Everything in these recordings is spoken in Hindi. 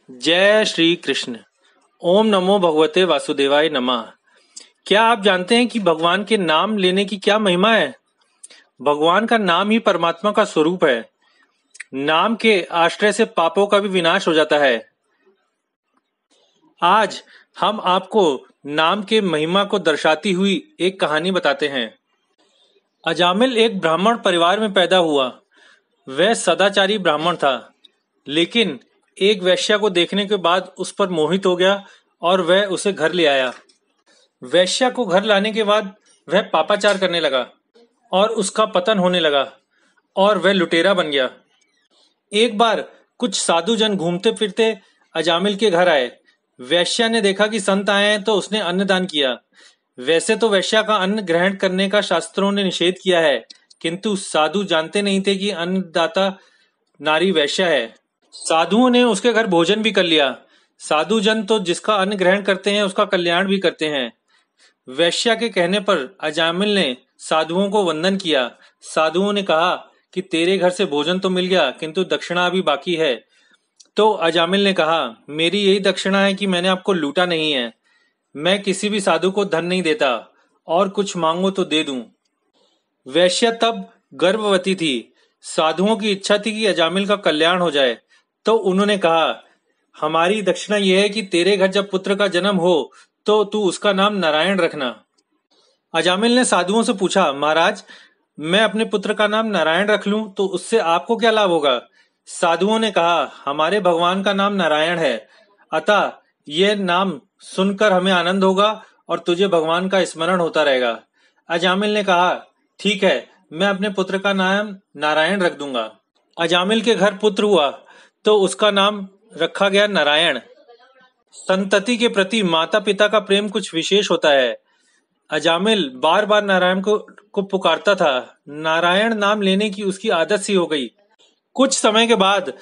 जय श्री कृष्ण। ओम नमो भगवते वासुदेवाय नमः। क्या आप जानते हैं कि भगवान के नाम लेने की क्या महिमा है? भगवान का नाम ही परमात्मा का स्वरूप है। नाम के आश्रय से पापों का भी विनाश हो जाता है। आज हम आपको नाम के महिमा को दर्शाती हुई एक कहानी बताते हैं। अजामिल एक ब्राह्मण परिवार में पैदा हुआ। वह सदाचारी ब्राह्मण था, लेकिन एक वेश्या को देखने के बाद उस पर मोहित हो गया और वह उसे घर ले आया। वेश्या को घर लाने के बाद वह पापाचार करने लगा और उसका पतन होने लगा और वह लुटेरा बन गया। एक बार कुछ साधु जन घूमते फिरते अजामिल के घर आए। वेश्या ने देखा कि संत आए हैं तो उसने अन्नदान किया। वैसे तो वेश्या का अन्न ग्रहण करने का शास्त्रों ने निषेध किया है, किंतु साधु जानते नहीं थे कि अन्नदाता नारी वेश्या है। साधुओं ने उसके घर भोजन भी कर लिया। साधु जन तो जिसका अन्न ग्रहण करते हैं उसका कल्याण भी करते हैं। वेश्या के कहने पर अजामिल ने साधुओं को वंदन किया। साधुओं ने कहा कि तेरे घर से भोजन तो मिल गया, किंतु दक्षिणा अभी बाकी है। तो अजामिल ने कहा, मेरी यही दक्षिणा है कि मैंने आपको लूटा नहीं है। मैं किसी भी साधु को धन नहीं देता, और कुछ मांगो तो दे दूं। वेश्या तब गर्भवती थी। साधुओं की इच्छा थी कि अजामिल का कल्याण हो जाए, तो उन्होंने कहा, हमारी दक्षिणा यह है कि तेरे घर जब पुत्र का जन्म हो तो तू उसका नाम नारायण रखना। अजामिल ने साधुओं से पूछा, महाराज, मैं अपने पुत्र का नाम नारायण रख लूं तो उससे आपको क्या लाभ होगा? साधुओं ने कहा, हमारे भगवान का नाम नारायण है, अतः यह नाम सुनकर हमें आनंद होगा और तुझे भगवान का स्मरण होता रहेगा। अजामिल ने कहा, ठीक है, मैं अपने पुत्र का नाम नारायण रख दूंगा। अजामिल के घर पुत्र हुआ तो उसका नाम रखा गया नारायण। संतति के प्रति माता पिता का प्रेम कुछ विशेष होता है। अजामिल बार बार नारायण को पुकारता था। नारायण नाम लेने की उसकी आदत सी हो गई। कुछ समय के बाद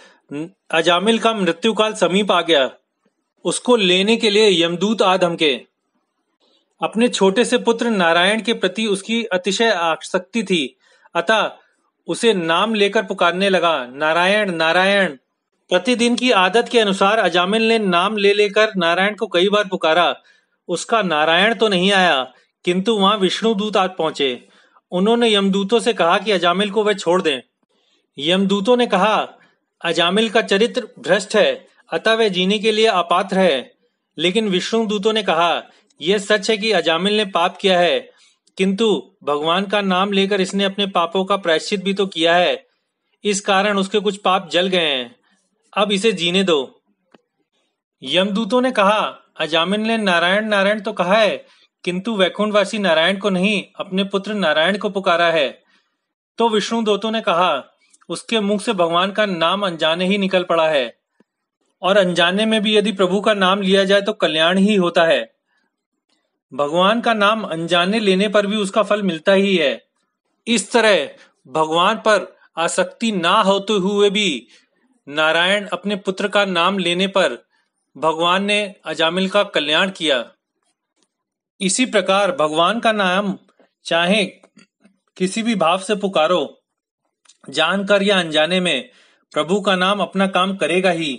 अजामिल का मृत्यु काल समीप आ गया। उसको लेने के लिए यमदूत आ धमके। अपने छोटे से पुत्र नारायण के प्रति उसकी अतिशय आसक्ति थी, अतः उसे नाम लेकर पुकारने लगा, नारायण नारायण। प्रतिदिन की आदत के अनुसार अजामिल ने नाम ले लेकर नारायण को कई बार पुकारा। उसका नारायण तो नहीं आया, किंतु वहां विष्णु दूत आ पहुंचे। उन्होंने यमदूतों से कहा कि अजामिल को वह छोड़ दें। यमदूतों ने कहा, अजामिल का चरित्र भ्रष्ट है, अतः वह जीने के लिए अपात्र है। लेकिन विष्णु दूतों ने कहा, यह सच है कि अजामिल ने पाप किया है, किंतु भगवान का नाम लेकर इसने अपने पापों का प्रायश्चित भी तो किया है। इस कारण उसके कुछ पाप जल गए हैं, अब इसे जीने दो। यमदूतों ने कहा, अजामिल ने नारायण नारायण तो कहा है, किंतु वैकुंठवासी नारायण को नहीं, अपने पुत्र नारायण को पुकारा है। तो विष्णु दूतों ने कहा, उसके मुख से भगवान का नाम अनजाने ही निकल पड़ा है, और अनजाने में भी यदि प्रभु का नाम लिया जाए तो कल्याण ही होता है। भगवान का नाम अनजाने लेने पर भी उसका फल मिलता ही है। इस तरह भगवान पर आसक्ति ना होते हुए भी नारायण अपने पुत्र का नाम लेने पर भगवान ने अजामिल का कल्याण किया। इसी प्रकार भगवान का नाम चाहे किसी भी भाव से पुकारो, जानकर या अनजाने में, प्रभु का नाम अपना काम करेगा ही।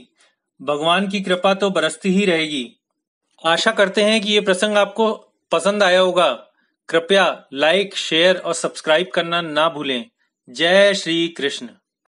भगवान की कृपा तो बरसती ही रहेगी। आशा करते हैं कि ये प्रसंग आपको पसंद आया होगा। कृपया लाइक, शेयर और सब्सक्राइब करना ना भूलें। जय श्री कृष्ण।